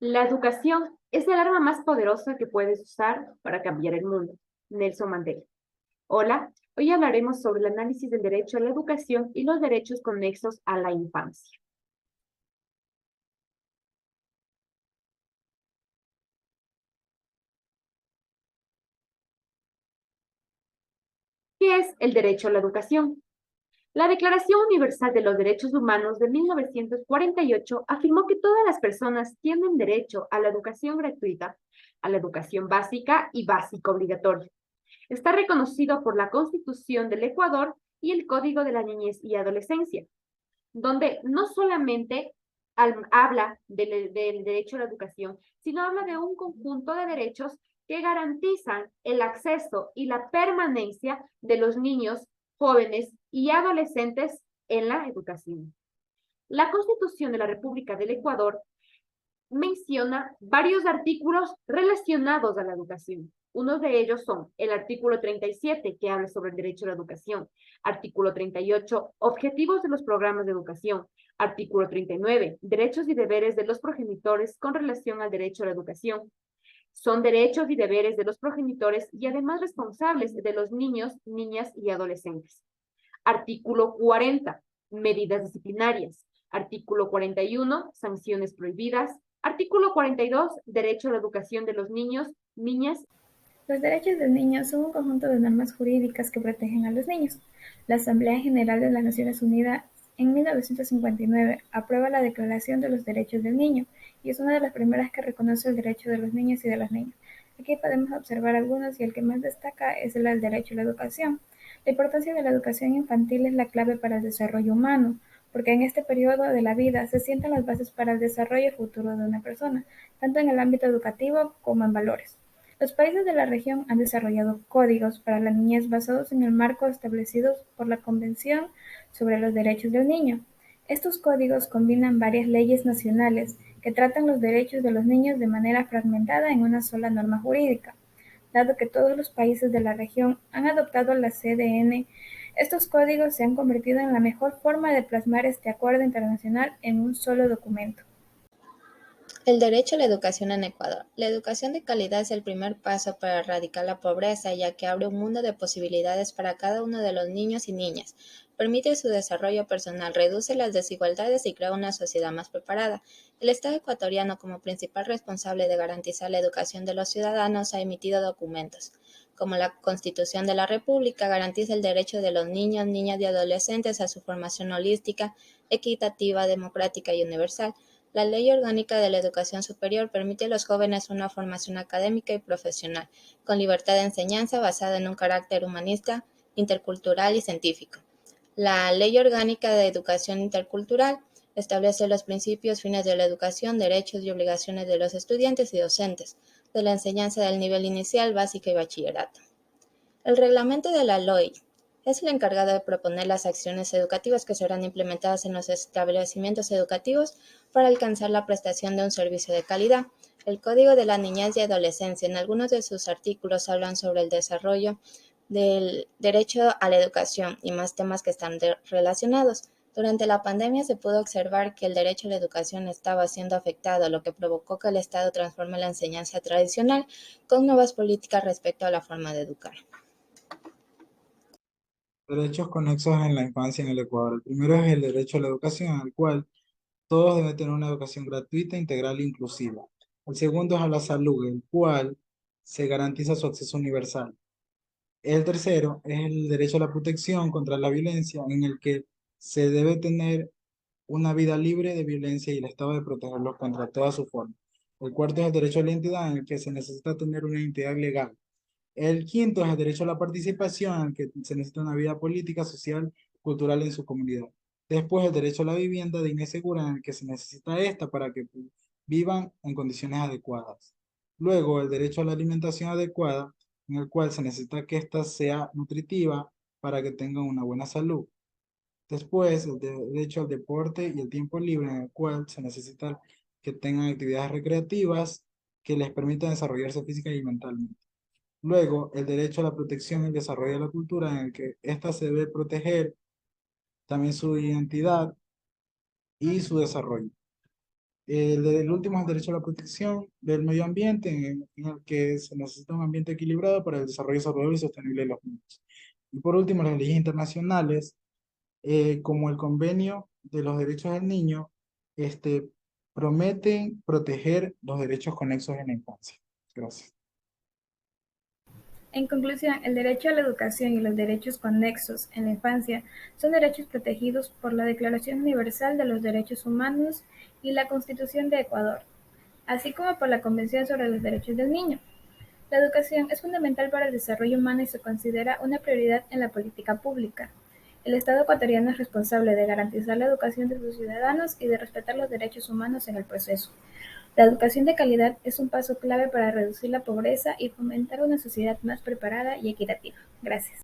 La educación es el arma más poderosa que puedes usar para cambiar el mundo. Nelson Mandela. Hola, hoy hablaremos sobre el análisis del derecho a la educación y los derechos conexos a la infancia. ¿Qué es el derecho a la educación? La Declaración Universal de los Derechos Humanos de 1948 afirmó que todas las personas tienen derecho a la educación gratuita, a la educación básica y básica obligatoria. Está reconocido por la Constitución del Ecuador y el Código de la Niñez y Adolescencia, donde no solamente habla del derecho a la educación, sino habla de un conjunto de derechos que garantizan el acceso y la permanencia de los niños, jóvenes y adolescentes en la educación. La Constitución de la República del Ecuador menciona varios artículos relacionados a la educación. Unos de ellos son el artículo 37, que habla sobre el derecho a la educación, artículo 38, objetivos de los programas de educación, artículo 39, derechos y deberes de los progenitores con relación al derecho a la educación. Son derechos y deberes de los progenitores y además responsables de los niños, niñas y adolescentes. Artículo 40, medidas disciplinarias. Artículo 41, sanciones prohibidas. Artículo 42, derecho a la educación de los niños, niñas. Los derechos del niño son un conjunto de normas jurídicas que protegen a los niños. La Asamblea General de las Naciones Unidas en 1959 aprueba la Declaración de los Derechos del Niño y es una de las primeras que reconoce el derecho de los niños y de las niñas. Aquí podemos observar algunos y el que más destaca es el del derecho a la educación. La importancia de la educación infantil es la clave para el desarrollo humano, porque en este periodo de la vida se sientan las bases para el desarrollo futuro de una persona, tanto en el ámbito educativo como en valores. Los países de la región han desarrollado códigos para la niñez basados en el marco establecido por la Convención sobre los Derechos del Niño. Estos códigos combinan varias leyes nacionales que tratan los derechos de los niños de manera fragmentada en una sola norma jurídica. Dado que todos los países de la región han adoptado la CDN, estos códigos se han convertido en la mejor forma de plasmar este acuerdo internacional en un solo documento. El derecho a la educación en Ecuador. La educación de calidad es el primer paso para erradicar la pobreza, ya que abre un mundo de posibilidades para cada uno de los niños y niñas, permite su desarrollo personal, reduce las desigualdades y crea una sociedad más preparada. El Estado ecuatoriano, como principal responsable de garantizar la educación de los ciudadanos, ha emitido documentos, como la Constitución de la República, garantiza el derecho de los niños, niñas y adolescentes a su formación holística, equitativa, democrática y universal. La Ley Orgánica de la Educación Superior permite a los jóvenes una formación académica y profesional, con libertad de enseñanza basada en un carácter humanista, intercultural y científico. La Ley Orgánica de Educación Intercultural establece los principios, fines de la educación, derechos y obligaciones de los estudiantes y docentes, de la enseñanza del nivel inicial, básica y bachillerato. El reglamento de la LOI es el encargado de proponer las acciones educativas que serán implementadas en los establecimientos educativos para alcanzar la prestación de un servicio de calidad. El Código de la Niñez y Adolescencia, en algunos de sus artículos, hablan sobre el desarrollo del derecho a la educación y más temas que están relacionados. Durante la pandemia se pudo observar que el derecho a la educación estaba siendo afectado, lo que provocó que el Estado transforme la enseñanza tradicional con nuevas políticas respecto a la forma de educar. Derechos conexos en la infancia en el Ecuador. El primero es el derecho a la educación, al cual todos deben tener una educación gratuita, integral e inclusiva. El segundo es a la salud, el cual se garantiza su acceso universal. El tercero es el derecho a la protección contra la violencia, en el que se debe tener una vida libre de violencia y el Estado de protegerlos contra todas sus formas. El cuarto es el derecho a la identidad, en el que se necesita tener una identidad legal. El quinto es el derecho a la participación, en el que se necesita una vida política, social, cultural en su comunidad. Después, el derecho a la vivienda digna y segura, en el que se necesita esta para que vivan en condiciones adecuadas. Luego, el derecho a la alimentación adecuada, en el cual se necesita que ésta sea nutritiva para que tengan una buena salud. Después, el derecho al deporte y el tiempo libre, en el cual se necesita que tengan actividades recreativas que les permitan desarrollarse física y mentalmente. Luego, el derecho a la protección y el desarrollo de la cultura, en el que ésta se debe proteger también su identidad y su desarrollo. El último es el derecho a la protección del medio ambiente, en el que se necesita un ambiente equilibrado para el desarrollo saludable y sostenible de los niños. Y por último, las leyes internacionales, como el Convenio de los Derechos del Niño, este, prometen proteger los derechos conexos en la infancia. Gracias. En conclusión, el derecho a la educación y los derechos conexos en la infancia son derechos protegidos por la Declaración Universal de los Derechos Humanos y la Constitución de Ecuador, así como por la Convención sobre los Derechos del Niño. La educación es fundamental para el desarrollo humano y se considera una prioridad en la política pública. El Estado ecuatoriano es responsable de garantizar la educación de sus ciudadanos y de respetar los derechos humanos en el proceso. La educación de calidad es un paso clave para reducir la pobreza y fomentar una sociedad más preparada y equitativa. Gracias.